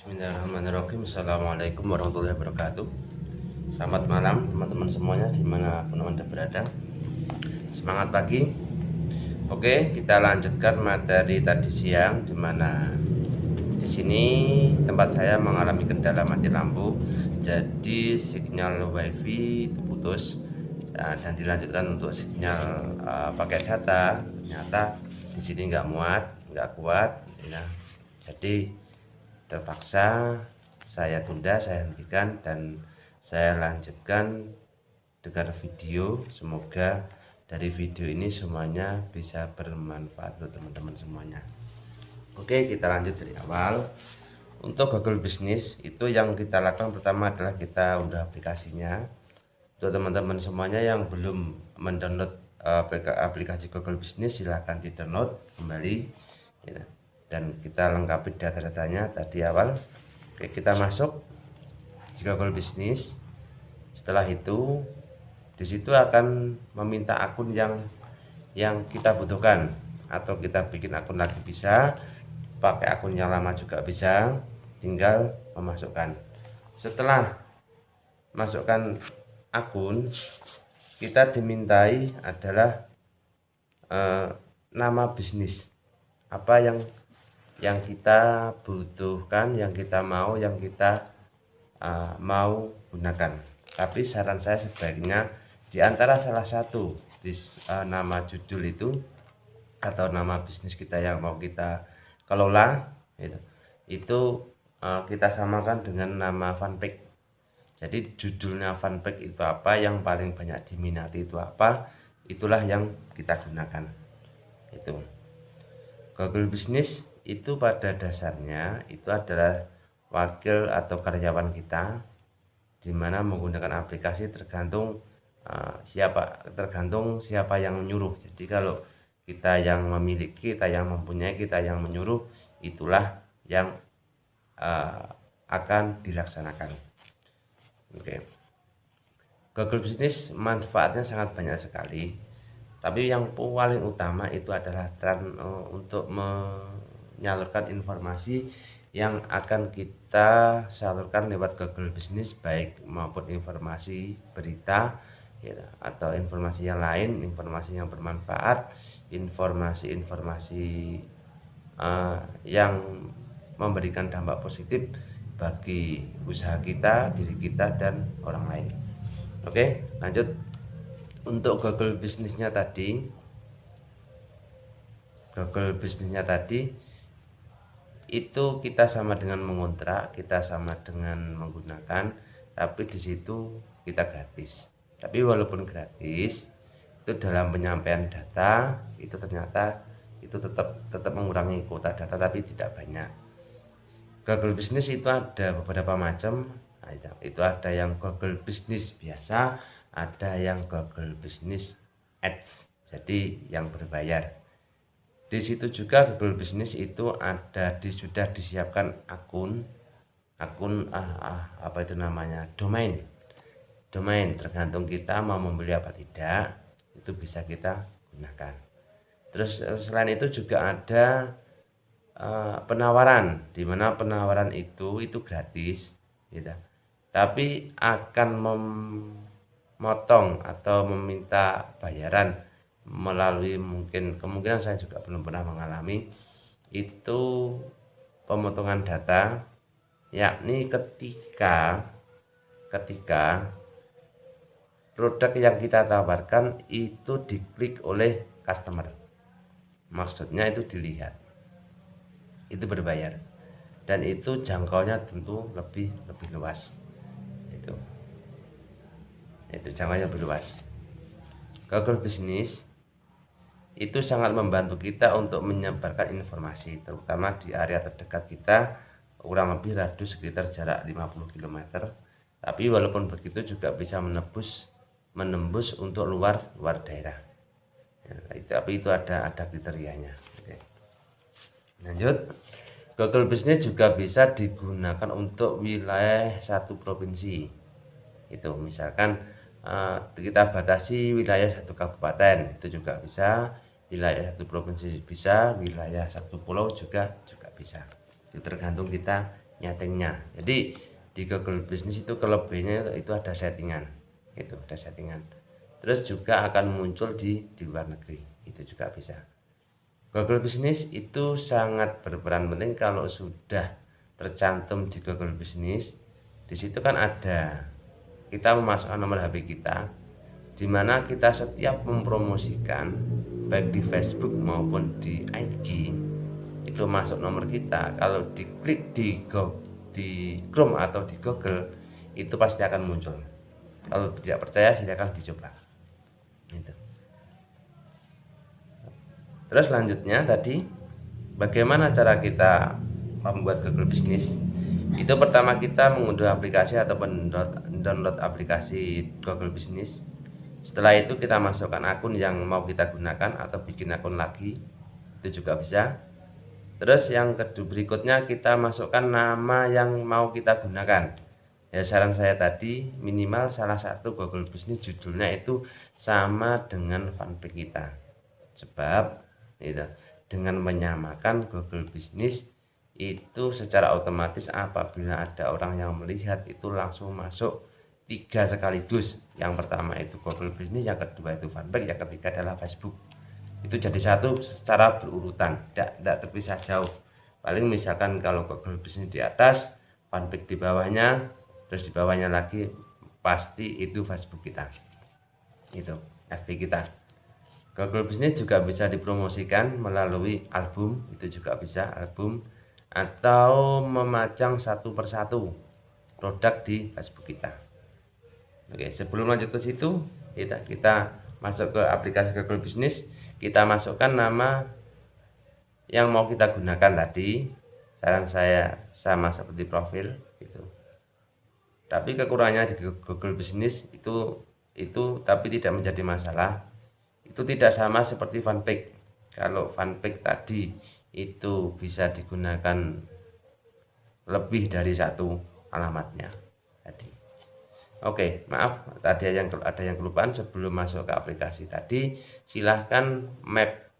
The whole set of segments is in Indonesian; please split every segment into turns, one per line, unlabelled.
Bismillahirrahmanirrahim. Assalamualaikum warahmatullahi wabarakatuh. Selamat malam teman-teman semuanya dimanapun anda berada. Semangat pagi. Oke, kita lanjutkan materi tadi siang, dimana di sini tempat saya mengalami kendala mati lampu, jadi sinyal wifi itu putus dan dilanjutkan untuk sinyal pakai data. Ternyata di sini nggak kuat ya. Jadi terpaksa saya tunda, saya hentikan, dan saya lanjutkan dengan video. Semoga dari video ini semuanya bisa bermanfaat untuk teman-teman semuanya. Oke, kita lanjut dari awal. Untuk Google Business itu yang kita lakukan pertama adalah kita unduh aplikasinya. Untuk teman-teman semuanya yang belum mendownload aplikasi Google Business, silahkan di download kembali ya. Dan kita lengkapi data-datanya tadi awal. Oke, kita masuk di Google Business. Setelah itu di situ akan meminta akun yang kita butuhkan, atau kita bikin akun lagi bisa, pakai akun yang lama juga bisa, tinggal memasukkan. Setelah masukkan akun, kita dimintai adalah nama bisnis apa yang kita butuhkan, yang kita mau, mau gunakan. Tapi saran saya sebaiknya di antara salah satu nama judul itu atau nama bisnis kita yang mau kita kelola itu kita samakan dengan nama fanpage. Jadi judulnya fanpage itu apa, yang paling banyak diminati itu apa, itulah yang kita gunakan. Itu Google Business itu pada dasarnya itu adalah wakil atau karyawan kita, dimana menggunakan aplikasi tergantung siapa yang menyuruh. Jadi kalau kita yang memiliki, kita yang mempunyai, kita yang menyuruh, itulah yang akan dilaksanakan. Oke. Google Business manfaatnya sangat banyak sekali, tapi yang paling utama itu adalah untuk menyalurkan informasi yang akan kita salurkan lewat Google Business, baik maupun informasi berita ya, atau informasi yang lain, informasi yang bermanfaat, informasi-informasi yang memberikan dampak positif bagi usaha kita, diri kita, dan orang lain. Oke, lanjut. Untuk Google Business-nya tadi itu kita sama dengan mengontrak, kita sama dengan menggunakan, tapi di situ kita gratis. Tapi walaupun gratis, itu dalam penyampaian data itu ternyata itu tetap mengurangi kuota data, tapi tidak banyak. Google Business itu ada beberapa macam. Nah, itu ada yang Google Business biasa, ada yang Google Business Ads, jadi yang berbayar. Di situ juga Google Business itu ada sudah disiapkan akun apa itu namanya, domain. Tergantung kita mau membeli apa tidak, itu bisa kita gunakan. Terus selain itu juga ada penawaran, di mana penawaran itu gratis gitu. Tapi akan memotong atau meminta bayaran melalui, kemungkinan saya juga belum pernah mengalami itu, pemotongan data, yakni ketika produk yang kita tawarkan itu diklik oleh customer, maksudnya itu dilihat, itu berbayar, dan itu jangkaunya tentu lebih luas. Itu jangkaunya lebih luas. Google Business itu sangat membantu kita untuk menyebarkan informasi, terutama di area terdekat kita, kurang lebih radius sekitar jarak 50 km. Tapi walaupun begitu juga bisa menembus untuk luar daerah. Ya, tapi itu ada kriterianya. Oke. Lanjut. Google Business juga bisa digunakan untuk wilayah satu provinsi. Itu misalkan kita batasi wilayah satu kabupaten, itu juga bisa, wilayah satu provinsi bisa, wilayah satu pulau juga bisa. Itu tergantung kita nyetingnya. Jadi di Google Business itu kelebihannya itu ada settingan, itu ada settingan. Terus juga akan muncul di luar negeri, itu juga bisa. Google Business itu sangat berperan penting kalau sudah tercantum di Google Business. Di situ kan ada kita memasukkan nomor HP kita, di mana kita setiap mempromosikan baik di Facebook maupun di IG itu masuk nomor kita. Kalau diklik di Chrome atau di Google itu pasti akan muncul. Kalau tidak percaya silakan dicoba. Itu. Terus selanjutnya tadi bagaimana cara kita membuat Google Business? Itu pertama kita mengunduh aplikasi atau download aplikasi Google Business. Setelah itu kita masukkan akun yang mau kita gunakan atau bikin akun lagi, itu juga bisa. Terus yang kedua berikutnya kita masukkan nama yang mau kita gunakan. Ya saran saya tadi minimal salah satu Google Business judulnya itu sama dengan fanpage kita. Sebab itu, dengan menyamakan Google Business itu secara otomatis apabila ada orang yang melihat itu langsung masuk 3 sekaligus. Yang pertama itu Google Business, yang kedua itu fanpage, yang ketiga adalah Facebook. Itu jadi satu secara berurutan, tidak terpisah jauh. Paling misalkan kalau Google Business di atas, fanpage di bawahnya, terus di bawahnya lagi pasti itu Facebook kita, itu FB kita. Google Business juga bisa dipromosikan melalui album, itu juga bisa album, atau memajang satu persatu produk di Facebook kita. Oke, sebelum lanjut ke situ kita masuk ke aplikasi Google Business, kita masukkan nama yang mau kita gunakan tadi. Saran saya sama seperti profil itu. Tapi kekurangannya di Google Business itu tapi tidak menjadi masalah. Itu tidak sama seperti fanpage. Kalau fanpage tadi itu bisa digunakan lebih dari satu alamatnya tadi. Oke, maaf tadi ada yang kelupaan. Sebelum masuk ke aplikasi tadi, silahkan map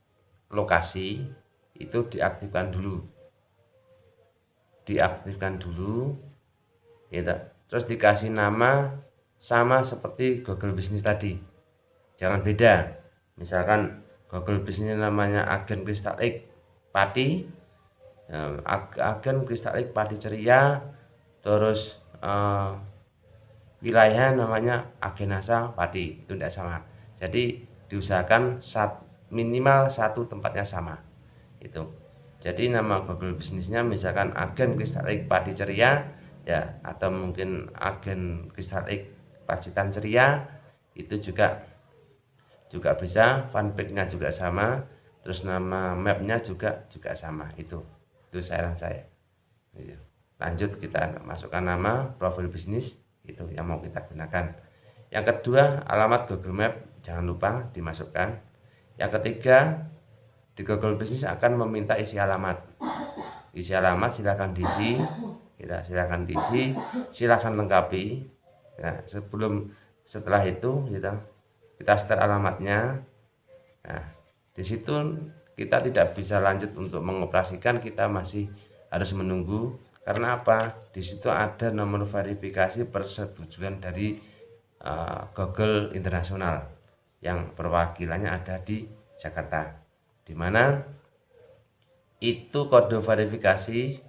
lokasi itu diaktifkan dulu, ya. Terus dikasih nama sama seperti Google Business tadi, jangan beda. Misalkan Google Business namanya Agen Kristal X Pati, Agen Kristal X Pati Ceria, terus wilayah namanya Agenasa Pati, itu tidak sama. Jadi diusahakan minimal satu tempatnya sama itu. Jadi nama Google Businessnya misalkan Agen Kristal X Pati Ceria ya, atau mungkin Agen Kristal X Pacitan Ceria, itu juga bisa. Fanpage-nya juga sama, terus nama mapnya juga sama. Itu saran saya. Lanjut kita masukkan nama profil bisnis itu yang mau kita gunakan. Yang kedua, alamat Google Map jangan lupa dimasukkan. Yang ketiga, di Google Business akan meminta isi alamat. Isi alamat silakan diisi, silakan lengkapi. Nah, setelah itu kita setel alamatnya. Nah, di situ kita tidak bisa lanjut untuk mengoperasikan, kita masih harus menunggu. Karena apa? Di situ ada nomor verifikasi persetujuan dari Google Internasional yang perwakilannya ada di Jakarta, di mana itu kode verifikasi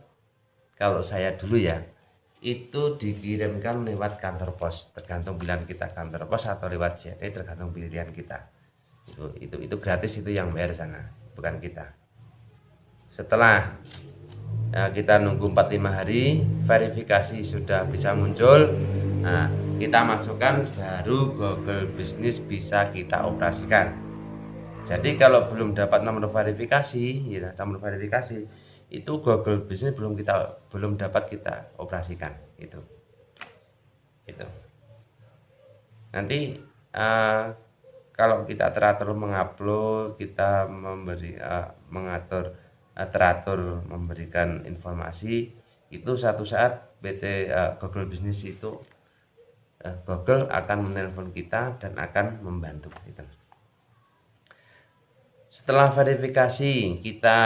kalau saya dulu ya itu dikirimkan lewat kantor pos, tergantung pilihan kita, kantor pos atau lewat JNE tergantung pilihan kita. Itu gratis, itu yang bayar sana, bukan kita. Setelah kita nunggu 45 hari verifikasi sudah bisa muncul, nah kita masukkan, baru Google Business bisa kita operasikan. Jadi kalau belum dapat nomor verifikasi itu Google Business belum dapat kita operasikan. Itu nanti kalau kita teratur mengupload, kita teratur memberikan informasi, itu satu saat Google Business itu Google akan menelpon kita dan akan membantu itu. Setelah verifikasi kita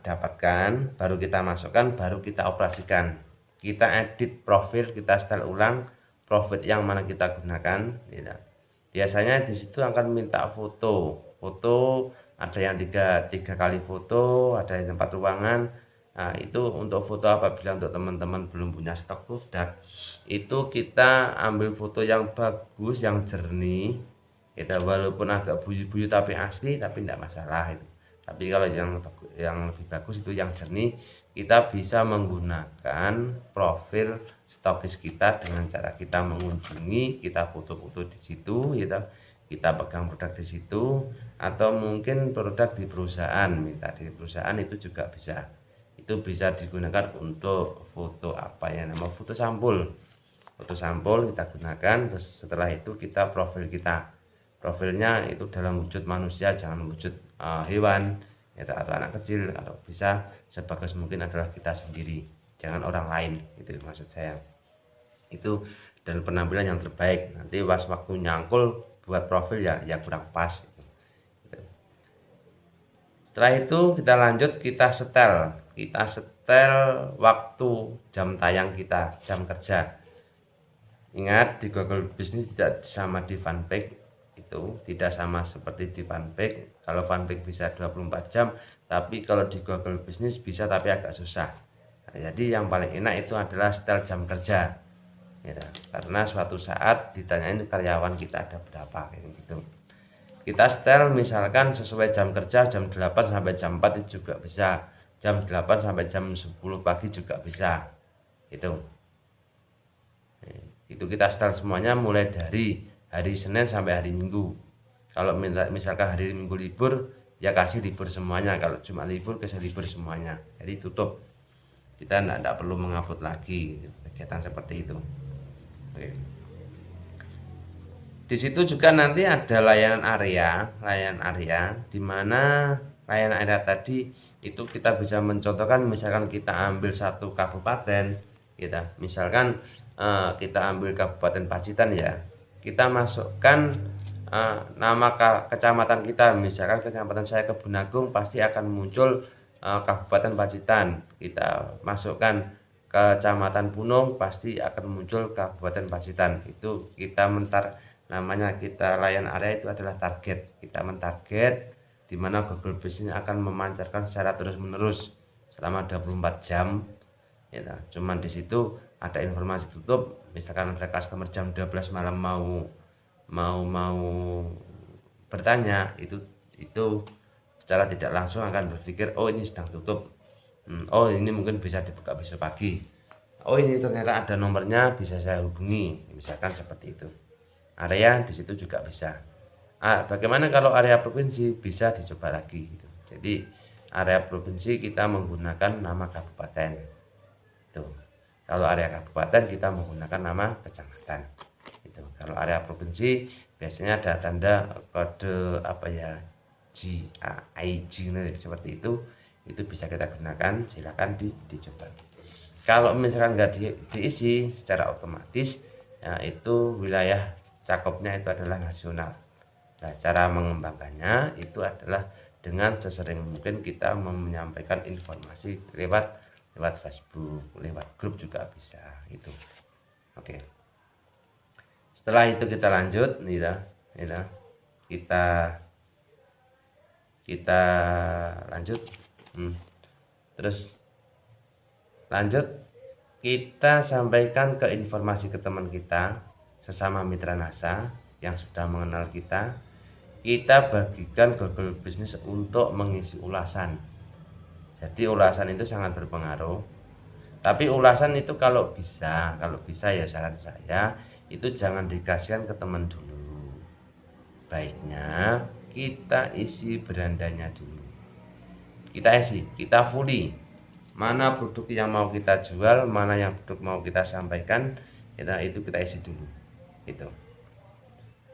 dapatkan, baru kita masukkan, baru kita operasikan. kita edit profil, kita setel ulang profil yang mana kita gunakan, ya. Biasanya di situ akan minta foto, ada yang tiga kali foto, ada yang tempat ruangan. Nah, itu untuk foto apabila untuk teman-teman belum punya stok produk, itu kita ambil foto yang bagus, yang jernih, kita walaupun agak buyu-buyu tapi asli, tapi tidak masalah itu. Tapi kalau yang lebih bagus itu yang jernih, kita bisa menggunakan profil stokis kita dengan cara kita mengunjungi, kita foto-foto di situ, kita pegang produk di situ, atau mungkin produk di perusahaan, minta di perusahaan itu juga bisa. Itu bisa digunakan untuk foto foto sampul. Foto sampul kita gunakan, terus setelah itu kita profilnya itu dalam wujud manusia, jangan wujud hewan atau anak kecil, atau bisa sebagus mungkin adalah kita sendiri, jangan orang lain, itu maksud saya. Itu dan penampilan yang terbaik. Nanti pas waktu nyangkul buat profil ya kurang pas gitu. Setelah itu kita lanjut, kita setel waktu jam tayang kita, jam kerja. Ingat, di Google Business tidak sama di Funpack, itu tidak sama seperti di Funpack. Kalau Funpack bisa 24 jam, tapi kalau di Google Business bisa tapi agak susah. Nah, jadi yang paling enak itu adalah setel jam kerja, ya, karena suatu saat ditanyain karyawan kita ada berapa gitu. Kita setel misalkan sesuai jam kerja, jam 8 sampai jam 4 itu juga bisa, jam 8 sampai jam 10 pagi juga bisa. Itu kita setel semuanya mulai dari hari Senin sampai hari Minggu. Kalau misalkan hari Minggu libur, ya kasih libur semuanya. Kalau cuma libur, kasih libur semuanya. Jadi tutup. Kita tidak perlu mengupload lagi kegiatan seperti itu. Oke. Di situ juga nanti ada layanan area, di mana layanan area tadi itu kita bisa mencontohkan, misalkan kita ambil satu kabupaten, misalkan kita ambil Kabupaten Pacitan ya, kita masukkan nama kecamatan kita, misalkan kecamatan saya Kebun Agung, pasti akan muncul Kabupaten Pacitan. Kita masukkan Kecamatan Punung, pasti akan muncul Kabupaten Pacitan. Itu kita namanya kita layan area itu adalah target. Kita mentarget di mana Google Business akan memancarkan secara terus-menerus selama 24 jam. Ya, cuman di situ ada informasi tutup, misalkan ada customer jam 12 malam mau bertanya, itu secara tidak langsung akan berpikir, oh ini sedang tutup, oh ini mungkin bisa dibuka besok pagi, oh ini ternyata ada nomornya, bisa saya hubungi, misalkan seperti itu. Area di situ juga bisa. Bagaimana kalau area provinsi? Bisa dicoba lagi gitu. Jadi area provinsi kita menggunakan nama kabupaten. Tuh. Kalau area kabupaten kita menggunakan nama kecamatan. Itu. Kalau area provinsi biasanya ada tanda kode IG seperti itu bisa kita gunakan. Silakan dicoba. Kalau misalkan nggak diisi secara otomatis, itu wilayah cakupnya itu adalah nasional. Nah, cara mengembangkannya itu adalah dengan sesering mungkin kita menyampaikan informasi lewat Facebook, lewat grup juga bisa itu. Oke. Setelah itu kita lanjut, kita lanjut. Terus lanjut kita sampaikan ke informasi ke teman kita, sesama mitra NASA yang sudah mengenal kita bagikan Google Business untuk mengisi ulasan. Jadi ulasan itu sangat berpengaruh. Tapi ulasan itu kalau bisa ya saran saya itu jangan dikasihkan ke teman dulu. Baiknya kita isi berandanya dulu. Kita fully. Mana produk yang mau kita jual, mana yang produk mau kita sampaikan, itu kita isi dulu. Itu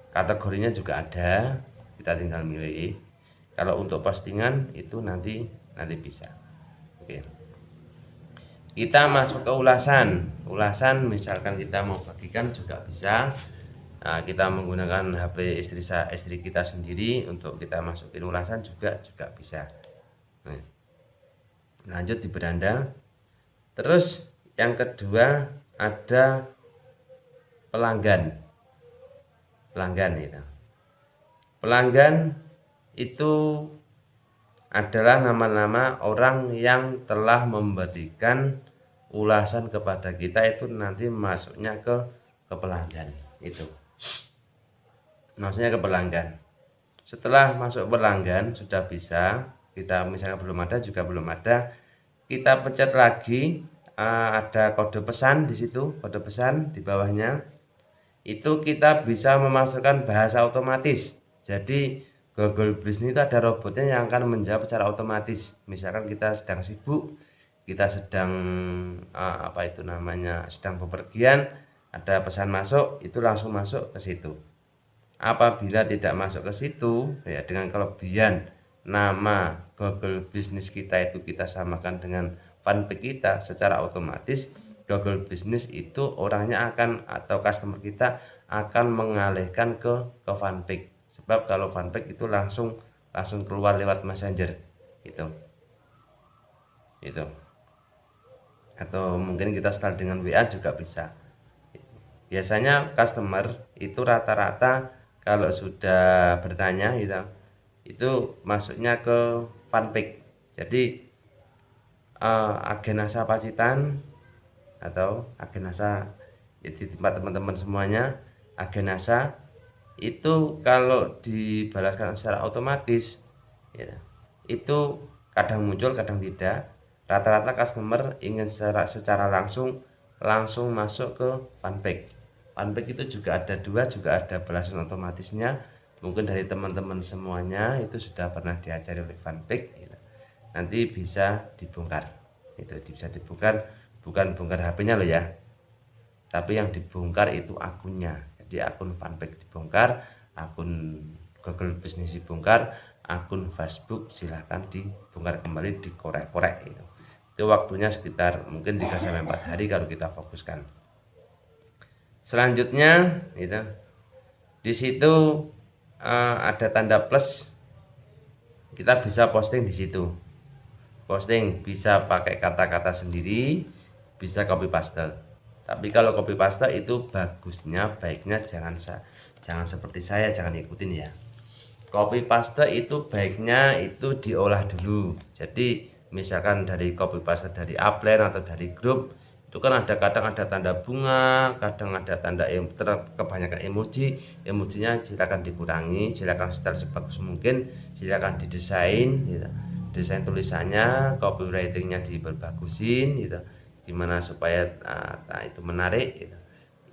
kategorinya juga ada, kita tinggal milih. Kalau untuk postingan itu nanti bisa. Oke, kita masuk ke ulasan misalkan kita mau bagikan juga bisa. Nah, kita menggunakan HP istri kita sendiri untuk kita masukin ulasan juga bisa. Lanjut di beranda. Terus Yang kedua ada pelanggan. Pelanggan itu adalah nama-nama orang yang telah memberikan ulasan kepada kita, itu nanti masuknya ke pelanggan. Itu maksudnya ke pelanggan. Setelah masuk pelanggan sudah bisa, kita misalnya belum ada, kita pencet lagi, ada kode pesan di situ, kode pesan di bawahnya. Itu kita bisa memasukkan bahasa otomatis. Jadi Google Business itu ada robotnya yang akan menjawab secara otomatis. Misalkan kita sedang sibuk, kita sedang sedang bepergian, ada pesan masuk, itu langsung masuk ke situ. Apabila tidak masuk ke situ, ya dengan kelebihan nama Google Business kita itu kita samakan dengan fanpage kita, secara otomatis Google Business itu orangnya akan, atau customer kita akan mengalihkan ke fanpage. Sebab kalau fanpage itu langsung keluar lewat Messenger itu. Atau mungkin kita start dengan WA juga bisa. Biasanya customer itu rata-rata kalau sudah bertanya gitu, itu masuknya ke fanpage. Jadi agen asa Pacitan atau agen asa di tempat teman-teman semuanya, agen asa itu kalau dibalaskan secara otomatis ya, itu kadang muncul kadang tidak. Rata-rata customer ingin secara langsung masuk ke fanpage. Fanpage itu juga ada dua, juga ada balasan otomatisnya. Mungkin dari teman-teman semuanya itu sudah pernah diajari oleh fanpage gitu. Nanti bisa dibongkar, itu bisa dibongkar, bukan bongkar HP-nya loh ya, tapi yang dibongkar itu akunnya. Jadi akun fanpage dibongkar, akun Google Business dibongkar, akun Facebook silahkan dibongkar kembali, dikorek-korek itu. Itu waktunya sekitar mungkin 3-4 hari kalau kita fokuskan. Selanjutnya itu di situ ada tanda plus, kita bisa posting di situ. Posting bisa pakai kata-kata sendiri, bisa copy paste. Tapi kalau copy paste itu baiknya jangan seperti saya, jangan ikutin ya. Copy paste itu baiknya itu diolah dulu. Jadi misalkan dari copy paste dari upline atau dari grup, itu kan kadang ada tanda bunga, kadang ada tanda kebanyakan emojinya silakan dikurangi, silakan setel sebagus mungkin, silakan didesain gitu. Desain tulisannya, copywritingnya diperbagusin gitu, gimana supaya itu menarik gitu.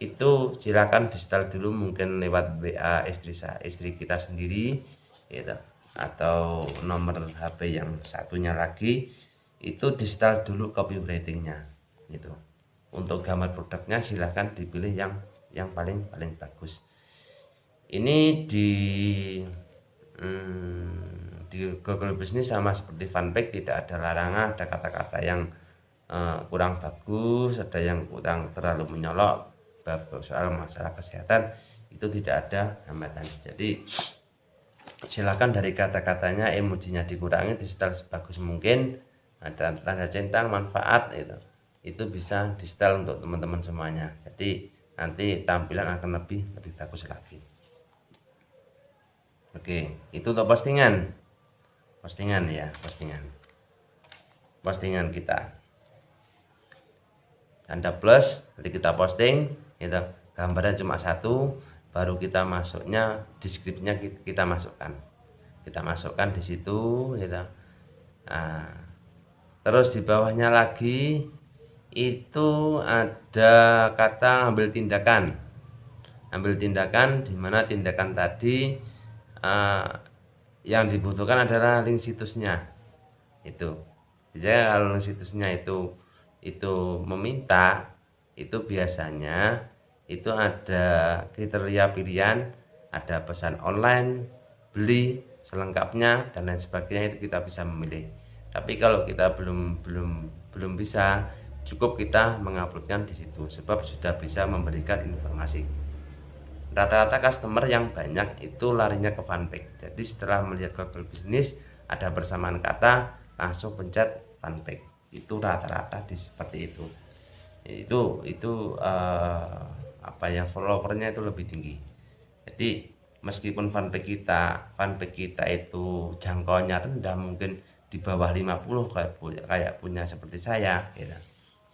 Itu silakan di setel dulu, mungkin lewat WA istri kita sendiri gitu, atau nomor HP yang satunya lagi, itu di setel dulu copywritingnya gitu. Untuk gambar produknya silahkan dipilih yang paling bagus. Ini di Google Business sama seperti fanpage, tidak ada larangan, ada kata-kata yang kurang bagus, ada yang kurang terlalu menyolok soal masalah kesehatan, itu tidak ada hambatan. Jadi silakan dari kata-katanya, emojinya dikurangi, di setel sebagus mungkin, ada tanda centang, manfaat itu bisa di setel untuk teman-teman semuanya. Jadi nanti tampilan akan lebih bagus lagi. Oke, itu untuk postingan kita. Tanda plus, nanti kita posting, itu gambarnya cuma satu, baru kita masuknya, deskripsinya kita masukkan di situ gitu. Nah, terus di bawahnya lagi itu ada kata ambil tindakan, di mana tindakan tadi yang dibutuhkan adalah link situsnya itu. Jadi kalau link situsnya itu meminta, itu biasanya itu ada kriteria pilihan, ada pesan online, beli selengkapnya dan lain sebagainya, itu kita bisa memilih. Tapi kalau kita belum bisa, cukup kita menguploadkan di situ, sebab sudah bisa memberikan informasi. Rata-rata customer yang banyak itu larinya ke fanpage. Jadi setelah melihat Google Business ada persamaan kata, langsung pencet fanpage. Itu rata-rata seperti itu. itu apa ya, followernya itu lebih tinggi. Jadi meskipun fanpage kita itu jangkauannya rendah, mungkin di bawah 50 kayak punya seperti saya gitu.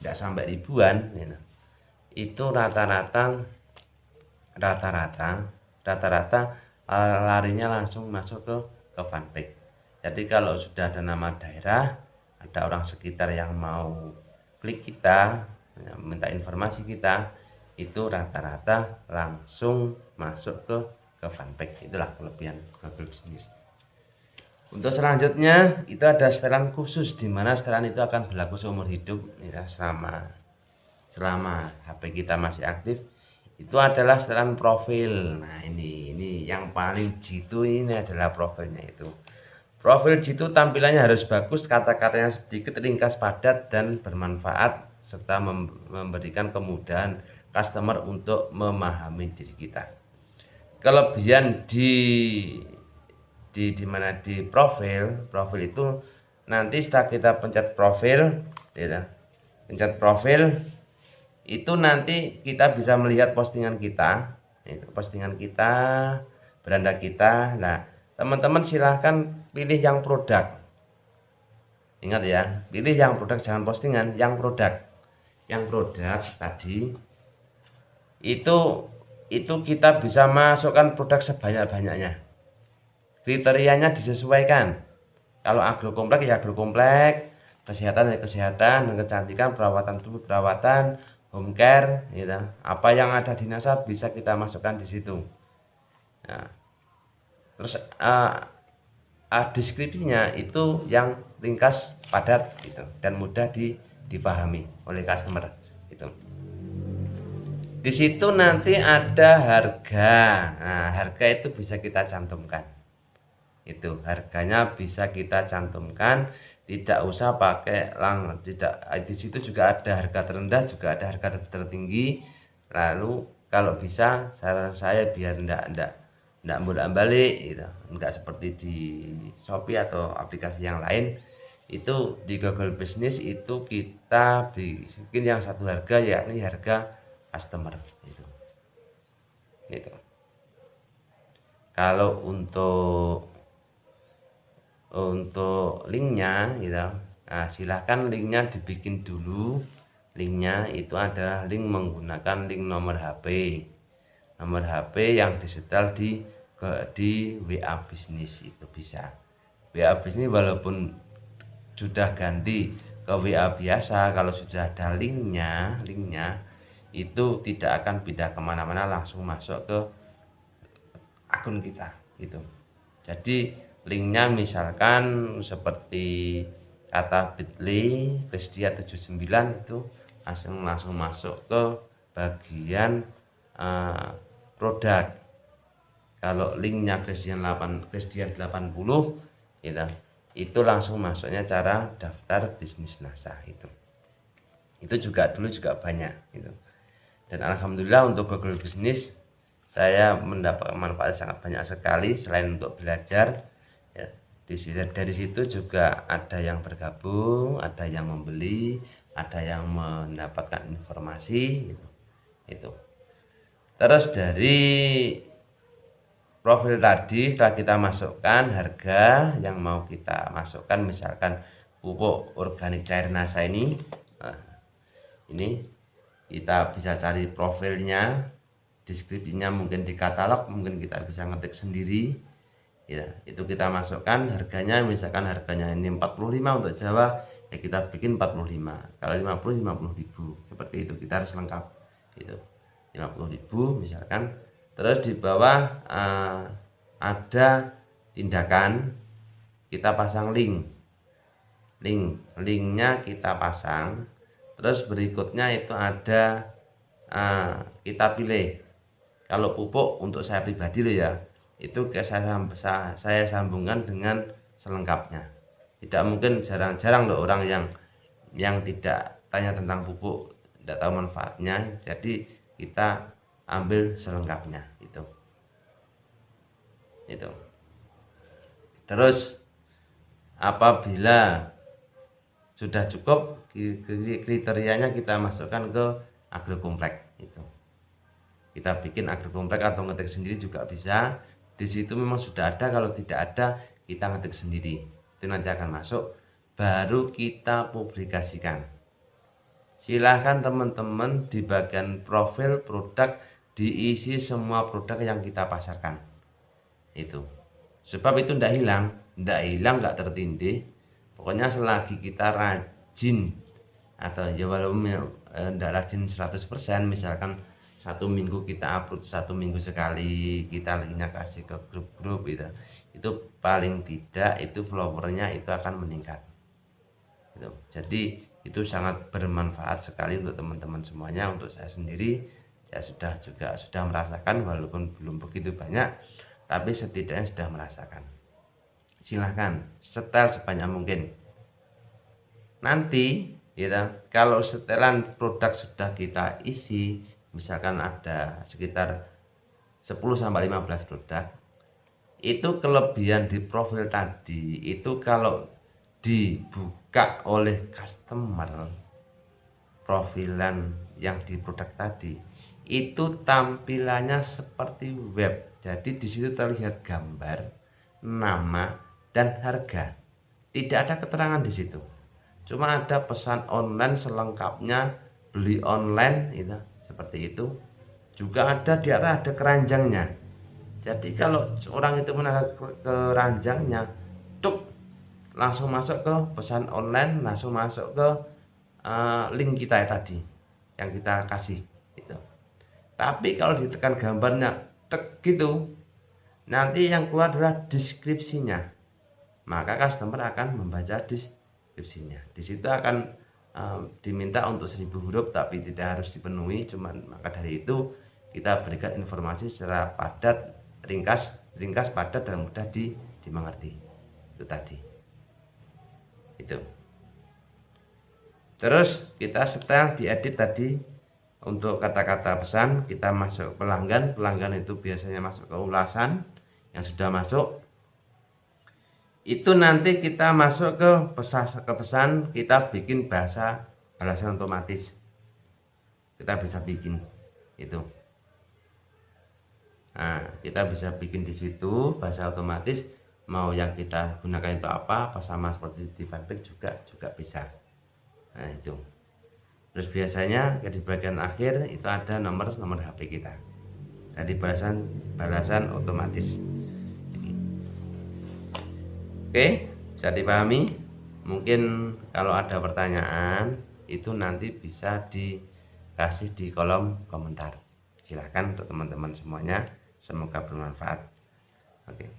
Tidak sampai ribuan gitu. Itu rata-rata larinya langsung masuk ke fanpage. Jadi kalau sudah ada nama daerah, ada orang sekitar yang mau klik kita, minta informasi kita, itu rata-rata langsung masuk ke fanpage. Itulah kelebihan Google Business. Untuk selanjutnya itu ada setelan khusus, di mana setelan itu akan berlaku seumur hidup ya, selama HP kita masih aktif. Itu adalah setelan profil. Nah ini yang paling jitu, ini adalah profilnya itu. Profil jitu tampilannya harus bagus, kata-katanya sedikit, ringkas, padat, dan bermanfaat, serta memberikan kemudahan customer untuk memahami diri kita. Kelebihan di mana di profil itu nanti setelah kita pencet profil, ya, pencet profil itu nanti kita bisa melihat postingan kita, beranda kita. Nah, teman-teman silahkan pilih yang produk. Ingat ya, pilih yang produk, jangan postingan, yang produk. Yang produk tadi itu kita bisa masukkan produk sebanyak-banyaknya. Kriterianya disesuaikan. Kalau agrokomplek ya agrokomplek, kesehatan ya kesehatan, dan kecantikan, perawatan tubuh perawatan, home care, gitu. Apa yang ada di NASA bisa kita masukkan di situ. Nah, terus deskripsinya itu yang ringkas, padat, gitu, dan mudah dipahami oleh customer. Gitu. Di situ nanti ada harga. Nah, harga itu bisa kita cantumkan. Itu harganya bisa kita cantumkan, tidak usah pakai tidak. Di situ juga ada harga terendah, juga ada harga tertinggi. Lalu kalau bisa saran saya biar enggak bolak-balik gitu. Enggak seperti di Shopee atau aplikasi yang lain. Itu di Google Business itu kita bikin yang satu harga, yakni harga customer itu. Gitu. Kalau untuk linknya gitu, nah silahkan linknya dibikin dulu. Linknya itu adalah link menggunakan link nomor HP yang disetel di WA Business. Itu bisa WA Business, walaupun sudah ganti ke WA biasa, kalau sudah ada linknya itu tidak akan pindah kemana-mana, langsung masuk ke akun kita gitu. Jadi linknya misalkan seperti kata bit.ly Krisdia 79 itu langsung masuk ke bagian produk. Kalau linknya Krisdia 80 gitu, itu langsung masuknya cara daftar bisnis NASA itu juga dulu juga banyak gitu. Dan alhamdulillah untuk Google Business saya mendapat manfaat sangat banyak sekali. Selain untuk belajar ya, dari situ juga ada yang bergabung, ada yang membeli, ada yang mendapatkan informasi gitu. Itu terus dari profil tadi setelah kita masukkan harga yang mau kita masukkan, misalkan pupuk organik cair NASA ini, nah, ini kita bisa cari profilnya, deskripsinya mungkin di katalog, mungkin kita bisa ngetik sendiri ya. Itu kita masukkan harganya, misalkan harganya ini 45 untuk Jawa ya, kita bikin 45. Kalau 50 ribu, seperti itu. Kita harus lengkap gitu, 50 ribu misalkan. Terus di bawah ada tindakan, kita pasang linknya kita pasang. Terus berikutnya itu ada kita pilih. Kalau pupuk untuk saya pribadi loh ya, itu saya sambungkan dengan selengkapnya. Tidak mungkin, jarang loh orang yang tidak tanya tentang pupuk, tidak tahu manfaatnya. Jadi kita ambil selengkapnya itu. Terus apabila sudah cukup, kriterianya kita masukkan ke agrokomplek itu. Kita bikin agrokomplek atau ngetik sendiri juga bisa. Di situ memang sudah ada, kalau tidak ada kita ngetik sendiri. Itu nanti akan masuk, baru kita publikasikan. Silahkan teman-teman di bagian profil produk diisi semua produk yang kita pasarkan. Itu. Sebab itu tidak hilang, nggak tertindih. Pokoknya selagi kita rajin, atau ya walaupun tidak rajin 100%, misalkan 1 minggu kita upload 1 minggu sekali, kita linknya kasih ke grup-grup itu paling tidak itu followernya itu akan meningkat. Jadi itu sangat bermanfaat sekali untuk teman-teman semuanya. Untuk saya sendiri, saya sudah merasakan, walaupun belum begitu banyak, tapi setidaknya sudah merasakan. Silahkan setel sebanyak mungkin. Nanti kalau setelan produk sudah kita isi, misalkan ada sekitar 10-15 produk, itu kelebihan di profil tadi itu kalau dibuka oleh customer profilan yang di produk tadi, itu tampilannya seperti web. Jadi di situ terlihat gambar, nama, dan harga. Tidak ada keterangan di situ. Cuma ada pesan online selengkapnya, beli online itu seperti itu. Juga ada di atas ada keranjangnya. Jadi kalau orang itu menekan keranjangnya, tuk, langsung masuk ke pesan online, langsung masuk ke link kita tadi yang kita kasih itu. Tapi kalau ditekan gambarnya tek gitu, nanti yang keluar adalah deskripsinya. Maka customer akan membaca deskripsinya. Di situ akan diminta untuk 1000 huruf, tapi tidak harus dipenuhi. Cuman maka dari itu kita berikan informasi secara padat, ringkas, padat, dan mudah dimengerti. Itu tadi. Itu. Terus kita setel, diedit tadi. Untuk kata-kata pesan kita masuk pelanggan itu biasanya masuk ke ulasan yang sudah masuk. Itu nanti kita masuk ke pesan, kita bikin bahasa balasan otomatis. Kita bisa bikin itu. Nah, kita bisa bikin di situ bahasa otomatis, mau yang kita gunakan itu apa sama seperti di fanpage juga bisa. Nah, itu. Terus biasanya di bagian akhir itu ada nomor HP kita. Jadi balasan otomatis. Oke, bisa dipahami? Mungkin kalau ada pertanyaan itu nanti bisa dikasih di kolom komentar. Silahkan untuk teman-teman semuanya, semoga bermanfaat. Oke.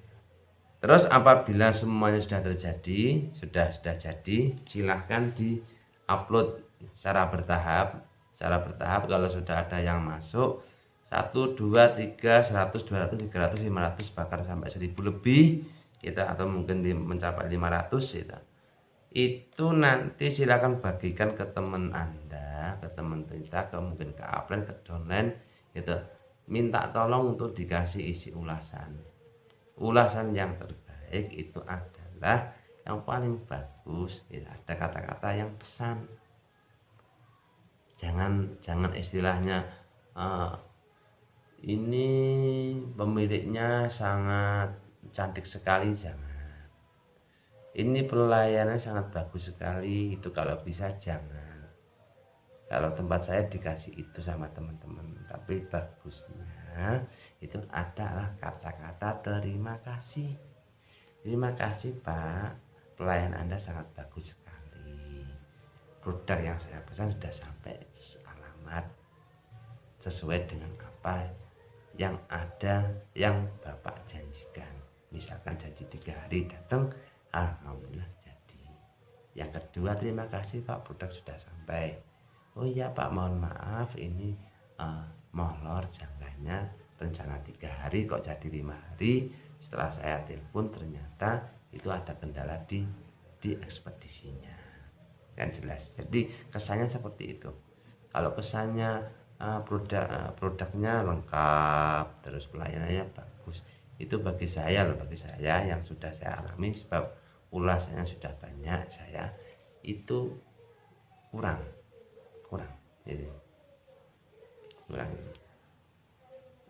Terus apabila semuanya sudah terjadi, sudah jadi, silahkan di-upload secara bertahap. Kalau sudah ada yang masuk 1, 2, 3, 100, 200, 300, 500, bahkan sampai 1000 lebih kita, atau mungkin mencapai 500 itu nanti silakan bagikan ke teman Anda, ke teman kita, mungkin ke upline, ke downline gitu. Minta tolong untuk dikasih isi ulasan yang terbaik itu adalah yang paling bagus ada kata-kata yang pesan. Jangan istilahnya ini pemiliknya sangat cantik sekali, jangan. Ini pelayanannya sangat bagus sekali, itu kalau bisa jangan. Kalau tempat saya dikasih itu sama teman-teman, tapi bagusnya itu adalah kata-kata terima kasih. Terima kasih Pak, pelayanan Anda sangat bagus sekali. Produk yang saya pesan sudah sampai alamat sesuai dengan apa yang ada yang Bapak janjikan. Misalkan janji 3 hari datang, alhamdulillah jadi. Yang kedua, terima kasih Pak, produk sudah sampai. Oh iya Pak, mohon maaf ini molor jangkanya rencana 3 hari kok jadi 5 hari. Setelah saya telepon ternyata itu ada kendala di ekspedisinya. Kan jelas. Jadi kesannya seperti itu. Kalau kesannya produknya lengkap, terus pelayanannya bagus, itu bagi saya yang sudah saya alami, sebab ulasannya sudah banyak saya, itu kurang jadi kurang.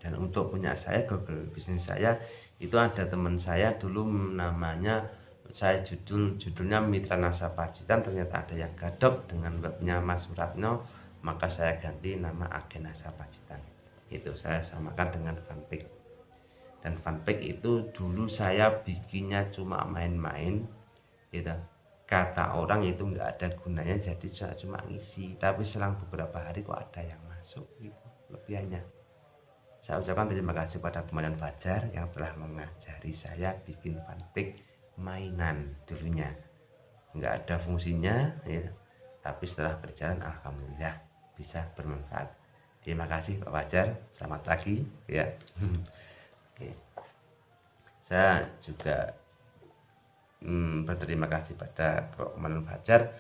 Dan untuk punya saya Google bisnis saya itu ada teman saya dulu namanya, saya judulnya Mitra Nasabah Pacitan, ternyata ada yang gadok dengan webnya Mas Suratno, maka saya ganti nama Agen Nasabah Pacitan. Itu saya samakan dengan Fanpage. Dan Fanpage itu dulu saya bikinnya cuma main-main gitu. Kata orang itu nggak ada gunanya, jadi saya cuma ngisi. Tapi selang beberapa hari kok ada yang masuk gitu lebihannya. Saya ucapkan terima kasih pada Komandan Fajar yang telah mengajari saya bikin Fanpage mainan dulunya. Nggak ada fungsinya ya. Tapi setelah berjalan alhamdulillah bisa bermanfaat. Terima kasih Pak Fajar, selamat pagi ya. Oke. Saya juga berterima kasih pada Komandan Fajar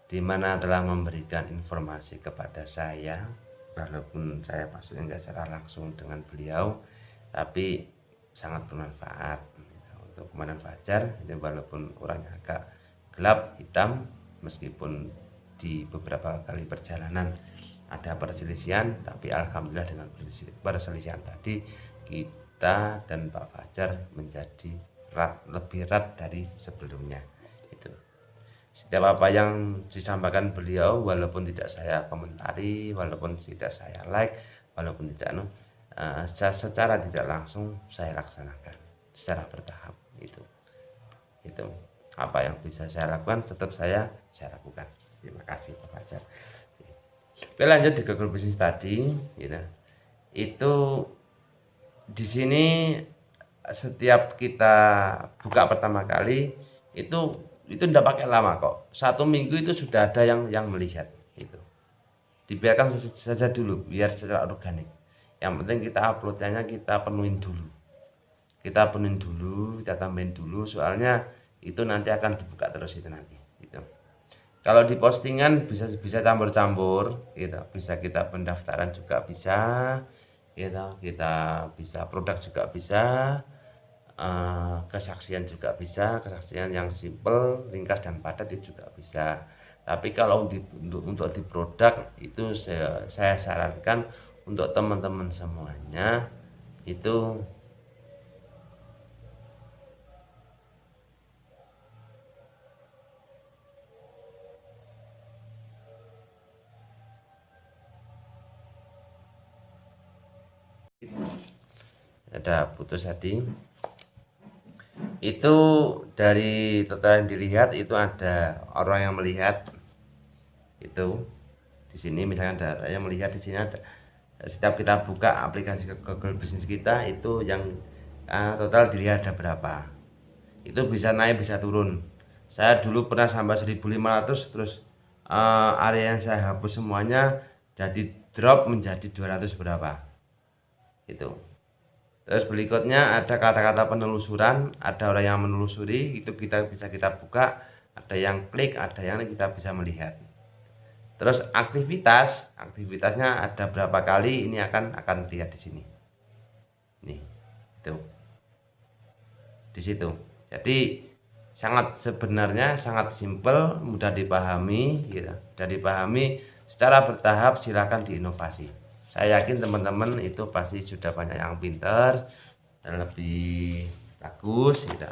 di mana telah memberikan informasi kepada saya, walaupun saya pastinya nggak secara langsung dengan beliau, tapi sangat bermanfaat untuk Komandan Fajar. Ini walaupun orangnya agak gelap hitam, meskipun di beberapa kali perjalanan ada perselisihan, tapi alhamdulillah dengan perselisihan tadi kita dan Pak Fajar menjadi lebih erat dari sebelumnya. Itu setiap apa yang disampaikan beliau, walaupun tidak saya komentari, walaupun tidak saya like, walaupun tidak secara tidak langsung saya laksanakan secara bertahap. Itu apa yang bisa saya lakukan tetap saya lakukan. Terima kasih Pak Fajar. Oke, lanjut di Google Bisnis tadi gitu. Itu di sini setiap kita buka pertama kali itu tidak pakai lama kok. 1 minggu itu sudah ada yang melihat. Itu dibiarkan saja dulu biar secara organik. Yang penting kita uploadnya kita penuhin dulu, kita tambahin dulu, soalnya itu nanti akan dibuka terus itu nanti gitu. Kalau di postingan bisa campur-campur gitu, bisa kita pendaftaran juga bisa gitu, kita bisa produk juga bisa, kesaksian juga bisa, kesaksian yang simple, ringkas dan padat itu juga bisa. Tapi kalau untuk di produk itu saya sarankan untuk teman-teman semuanya itu ada putus tadi. Itu dari total yang dilihat itu ada orang yang melihat itu di sini, misalnya ada yang melihat di sini ada. Setiap kita buka aplikasi Google Bisnis kita itu yang total dilihat ada berapa, itu bisa naik bisa turun. Saya dulu pernah sampai 1.500, terus area yang saya hapus semuanya jadi drop menjadi 200 berapa itu. Terus berikutnya ada kata-kata penelusuran, ada orang yang menelusuri, itu bisa kita buka, ada yang klik, ada yang kita bisa melihat. Terus aktivitasnya ada berapa kali, ini akan lihat di sini. Nih, itu. Di situ. Jadi sebenarnya sangat simpel, mudah dipahami gitu. Dan dipahami secara bertahap, silakan diinovasi. Saya yakin teman-teman itu pasti sudah banyak yang pintar dan lebih bagus gitu.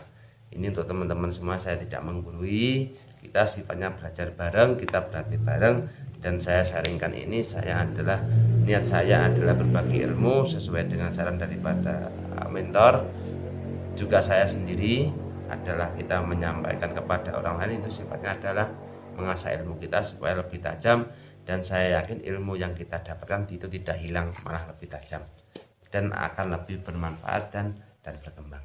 Ini untuk teman-teman semua, saya tidak menggurui, kita sifatnya belajar bareng, kita berlatih bareng, dan saya sharingkan ini niat saya adalah berbagi ilmu sesuai dengan saran daripada mentor. Juga saya sendiri adalah kita menyampaikan kepada orang lain, itu sifatnya adalah mengasah ilmu kita supaya lebih tajam. Dan saya yakin ilmu yang kita dapatkan itu tidak hilang, malah lebih tajam dan akan lebih bermanfaat dan berkembang.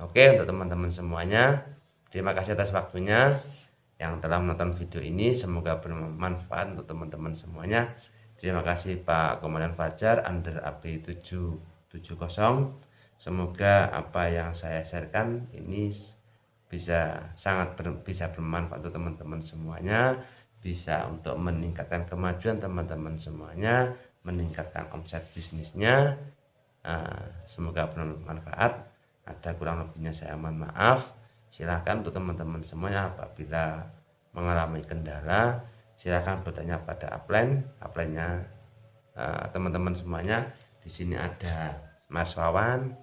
Oke, untuk teman-teman semuanya, terima kasih atas waktunya yang telah menonton video ini. Semoga bermanfaat untuk teman-teman semuanya. Terima kasih Pak Komandan Fajar under AB 770. Semoga apa yang saya sharekan ini bisa bermanfaat untuk teman-teman semuanya, bisa untuk meningkatkan kemajuan teman-teman semuanya, meningkatkan omset bisnisnya. Semoga bermanfaat. Ada kurang lebihnya saya mohon maaf. Silakan untuk teman-teman semuanya, apabila mengalami kendala, silakan bertanya pada upline-nya teman-teman semuanya. Di sini ada Mas Wawan,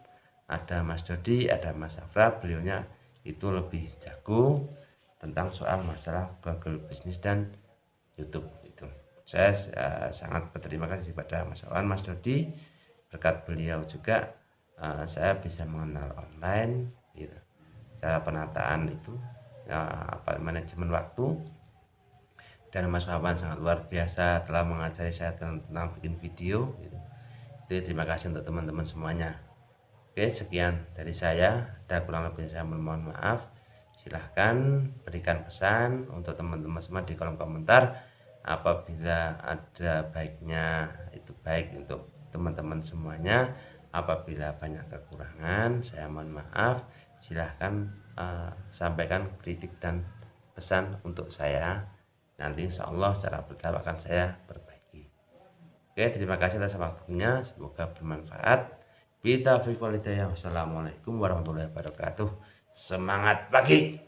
ada Mas Dodi, ada Mas Afra. Beliaunya itu lebih jago tentang soal masalah Google Business dan YouTube itu. Saya sangat berterima kasih kepada Mas Wawan, Mas Dodi. Berkat beliau juga saya bisa mengenal online gitu. Cara penataan itu manajemen waktu. Dan Mas Wawan sangat luar biasa telah mengajari saya tentang bikin video gitu. Jadi terima kasih untuk teman-teman semuanya. Oke, sekian dari saya. Ada kurang lebih saya mohon maaf. Silahkan berikan kesan untuk teman-teman semua di kolom komentar. Apabila ada baiknya, itu baik untuk teman-teman semuanya. Apabila banyak kekurangan, saya mohon maaf. Silahkan sampaikan kritik dan pesan untuk saya. Nanti insya Allah secara bertahap akan saya perbaiki. Oke, terima kasih atas waktunya. Semoga bermanfaat. Wassalamualaikum warahmatullahi wabarakatuh. Semangat pagi.